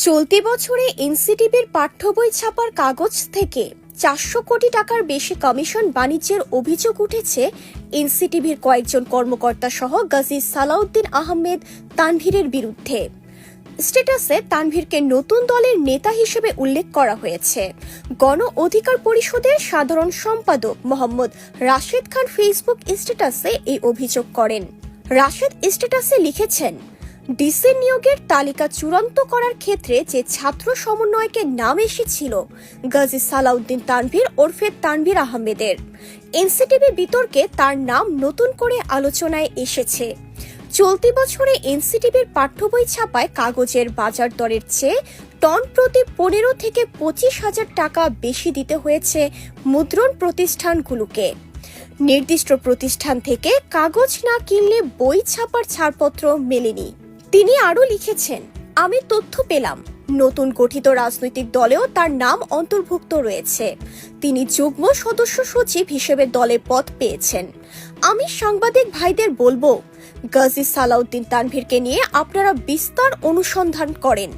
চলতি বছরে এনসিটিবির পাঠ্য বই ছাপার কাগজ থেকে 400 কোটি টাকার বেশি কমিশন বাণিজ্যের অভিযোগ উঠেছে এনসিটিবির কয়েকজন কর্মকর্তা সহ গাজী সালাউদ্দিন আহমেদ তানভীরের বিরুদ্ধে। স্ট্যাটাসে তানভীরকে নতুন দলের নেতা হিসেবে উল্লেখ করা হয়েছে। গণ অধিকার পরিষদের সাধারণ সম্পাদক মোহাম্মদ রাশেদ খান ফেসবুক স্ট্যাটাসে এই অভিযোগ করেন। রাশেদ স্ট্যাটাসে লিখেছেন, ডিসি নিয়োগের তালিকা চূড়ান্ত করার ক্ষেত্রে যে ছাত্র সমন্বয়কের নাম এসেছিল গাজী সালাউদ্দিন তানভীর ওরফে তানভীর আহমেদের, এনসিটিবি বিতর্কে তার নাম নতুন করে আলোচনায় এসেছে। চলতি বছরে এনসিটিবির পাঠ্য বই ছাপায় কাগজের বাজার দরের চেয়ে টন প্রতি 15 থেকে 25,000 টাকা বেশি দিতে হয়েছে মুদ্রণ প্রতিষ্ঠানগুলোকে। নির্দিষ্ট প্রতিষ্ঠান থেকে কাগজ না কিনলে বই ছাপার ছাড়পত্র মেলেনি। তিনি আরও লিখেছেন, আমি তথ্য পেলাম নতুন গঠিত রাজনৈতিক দলেও তার নাম অন্তর্ভুক্ত রয়েছে। তিনি যুগ্ম সদস্য সচিব হিসেবে দলে পদ পেয়েছেন। আমি সাংবাদিক ভাইদের বলবো, গাজী সালাউদ্দিন তানভীরকে নিয়ে আপনারা বিস্তার অনুসন্ধান করেন।